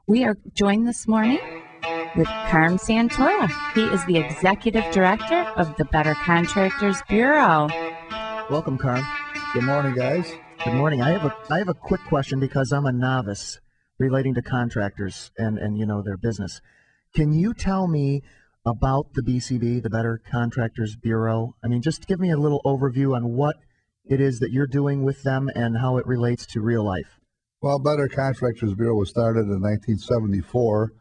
We are joined this morning with Carm Santora. He is the Executive Director of the Better Contractors Bureau. Welcome, Carm. Good morning, guys. Good morning. I have a quick question because I'm a novice relating to contractors and their business. Can you tell me about the BCB, the Better Contractors Bureau? I mean, just give me a little overview on what it is that you're doing with them and how it relates to real life. Well, Better Contractors Bureau was started in 1974.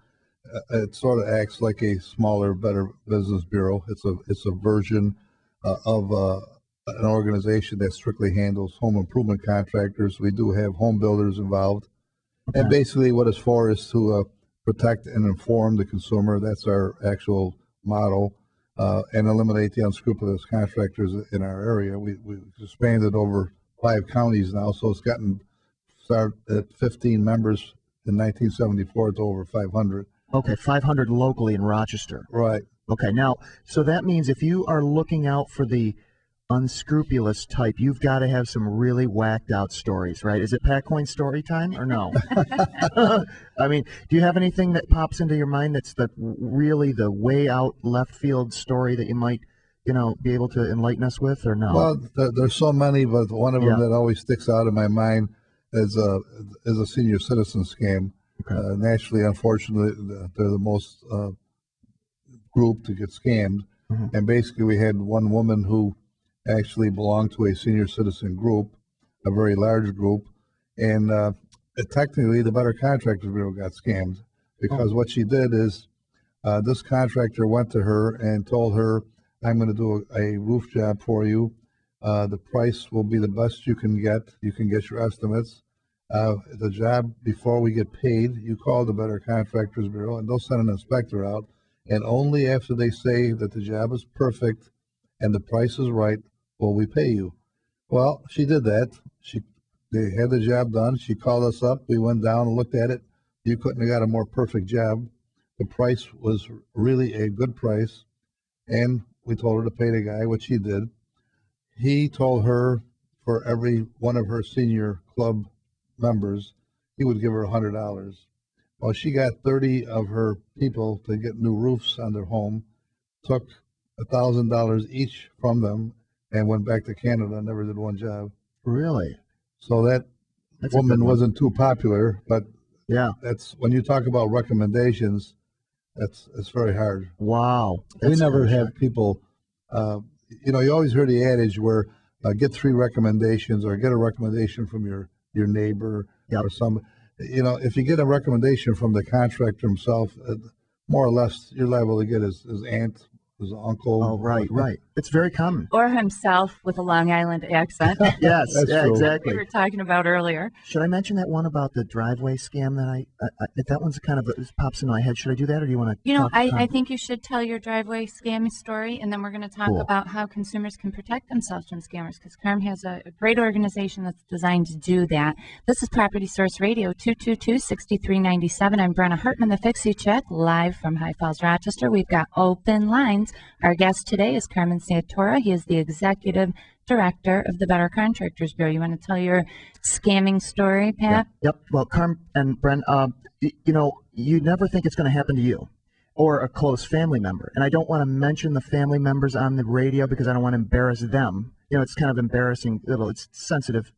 It sort of acts like a smaller Better Business Bureau. It's a version of an organization that strictly handles home improvement contractors. We do have home builders involved. Okay. And basically what it's for is to protect and inform the consumer. That's our actual motto, and eliminate the unscrupulous contractors in our area. We've expanded over 5 counties now, so it's gotten started at 15 members in 1974 to over 500. Okay, 500 locally in Rochester. Right. Okay, now, so that means if you are looking out for the unscrupulous type, you've got to have some really whacked out stories, right? Is it Pat Coyne story time or no? I mean, do you have anything that pops into your mind that's really the way out left field story that you might, be able to enlighten us with, or no? Well, there's so many, but one of them that always sticks out in my mind is a senior citizen scam. Okay. Naturally, unfortunately, they're the most group to get scammed. Mm-hmm. And basically, we had one woman who actually belonged to a senior citizen group, a very large group, and technically the Better Contractors Bureau got scammed because what she did is this contractor went to her and told her, I'm going to do a roof job for you. The price will be the best you can get. You can get your estimates. The job, before we get paid, you call the Better Contractors Bureau and they'll send an inspector out, and only after they say that the job is perfect and the price is right will we pay you. Well, she did that. They had the job done. She called us up. We went down and looked at it. You couldn't have got a more perfect job. The price was really a good price, and we told her to pay the guy, which he did. He told her for every one of her senior club members, he would give her $100. Well, she got 30 of her people to get new roofs on their home, took $1,000 each from them, and went back to Canada and never did one job. Really? So that's woman wasn't too popular, but yeah, that's when you talk about recommendations, it's very hard. Wow. We never have people, you always hear the adage where get 3 recommendations or get a recommendation from your neighbor or some, if you get a recommendation from the contractor himself, more or less you're liable to get his aunt, his uncle. Oh, right. It's very common. Or himself with a Long Island accent. Yes, true. Exactly. We were talking about earlier. Should I mention that one about the driveway scam that that one's kind of it pops into my head. Should I do that, or do you want to? I think you should tell your driveway scam story, and then we're going to talk about how consumers can protect themselves from scammers, because Carm has a great organization that's designed to do that. This is Property Source Radio, 222-6397. I'm Brenna Hartman, the Fix You Chick, live from High Falls, Rochester. We've got open lines. Our guest today is Carmen Santora. He is the Executive Director of the Better Contractors Bureau. You want to tell your scamming story, Pat? Yep. Well, Carm and Bren, you never think it's going to happen to you or a close family member. And I don't want to mention the family members on the radio because I don't want to embarrass them. It's kind of embarrassing. It's sensitive.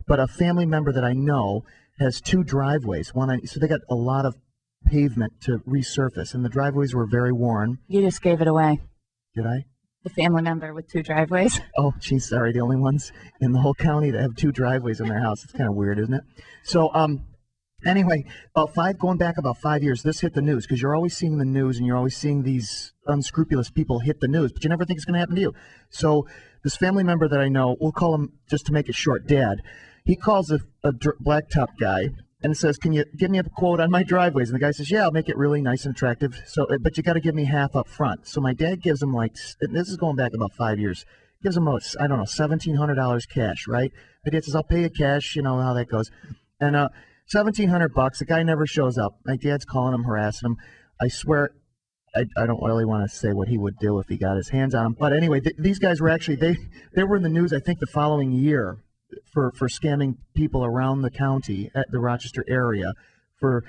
But a family member that I know has 2 driveways. So they got a lot of pavement to resurface, and the driveways were very worn. You just gave it away. Did I? The family member with 2 driveways. Oh, geez, sorry. The only ones in the whole county that have 2 driveways in their house. It's kind of weird, isn't it? So, anyway, going back about 5 years, this hit the news, because you're always seeing the news and you're always seeing these unscrupulous people hit the news, but you never think it's going to happen to you. So this family member that I know, we'll call him, just to make it short, Dad. He calls a blacktop guy and says, can you give me a quote on my driveways? And the guy says, yeah, I'll make it really nice and attractive. So, but you got to give me half up front. So my dad gives him this is going back about 5 years, gives him, $1,700 cash, right? My dad says, I'll pay you cash, you know how that goes. And $1,700, the guy never shows up. My dad's calling him, harassing him. I swear, I don't really want to say what he would do if he got his hands on him. But anyway, these guys were actually, they were in the news, I think, the following year for scamming people around the county, at the Rochester area, for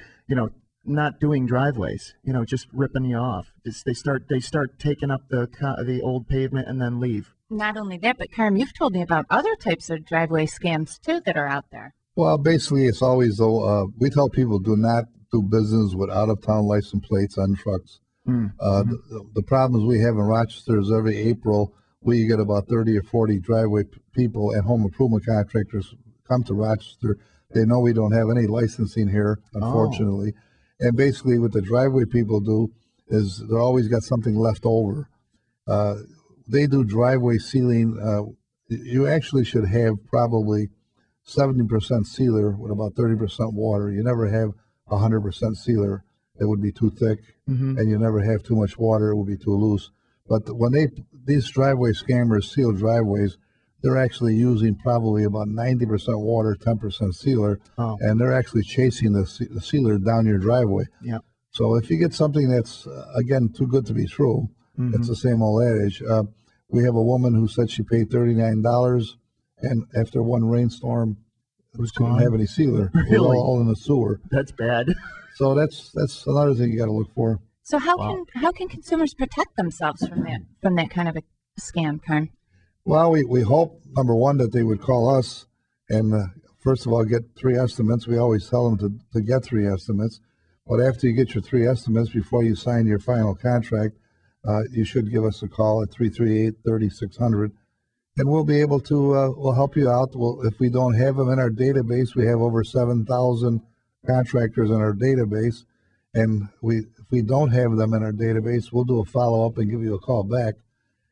not doing driveways. You know, just ripping you off. They start taking up the old pavement and then leave. Not only that, but Carm, you've told me about other types of driveway scams too that are out there. Well, basically, it's always though. We tell people do not do business with out-of-town license plates on trucks. The problems we have in Rochester is every April we get about 30 or 40 driveway people and home improvement contractors come to Rochester. They know we don't have any licensing here, unfortunately. And basically what the driveway people do is they're always got something left over. They do driveway sealing. You actually should have probably 70% sealer with about 30% water. You never have 100% sealer. It would be too thick, and you never have too much water. It would be too loose. But when these driveway scammers seal driveways, they're actually using probably about 90% water, 10% sealer, and they're actually chasing the sealer down your driveway. Yeah. So if you get something that's, again, too good to be true, it's the same old adage. We have a woman who said she paid $39, and after one rainstorm, couldn't have any sealer. Really? It was all in the sewer. That's bad. So that's another thing you got to look for. So how can consumers protect themselves from that kind of a scam, Carm? Well, we hope, number one, that they would call us and first of all get 3 estimates. We always tell them to get 3 estimates. But after you get your 3 estimates, before you sign your final contract, you should give us a call at 338-3600. And we'll be able to, we'll help you out. If we don't have them in our database, we have over 7,000 contractors in our database. And if we don't have them in our database, we'll do a follow-up and give you a call back.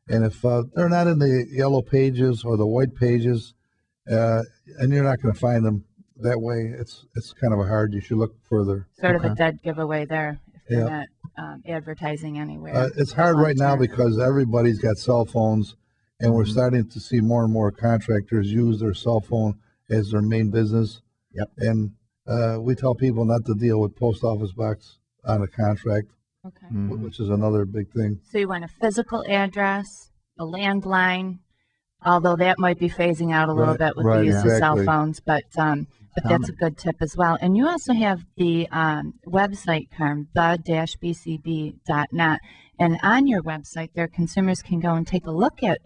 And if they're not in the yellow pages or the white pages, and you're not going to find them that way, it's kind of hard. You should look further. Sort of a dead giveaway there if they're not advertising anywhere. It's hard right now because everybody's got cell phones, and we're starting to see more and more contractors use their cell phone as their main business. Yep. And we tell people not to deal with post office box on a contract, which is another big thing. So you want a physical address, a landline, although that might be phasing out a little bit with the use of cell phones, but that's a good tip as well. And you also have the website, Carm, the-bcb.net. And on your website there, consumers can go and take a look at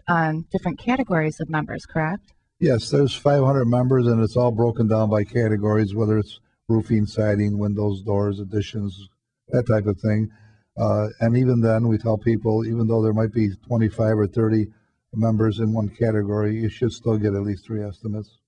different categories of members, correct? Yes, there's 500 members, and it's all broken down by categories, whether it's roofing, siding, windows, doors, additions, that type of thing. And even then, we tell people, even though there might be 25 or 30 members in one category, you should still get at least 3 estimates.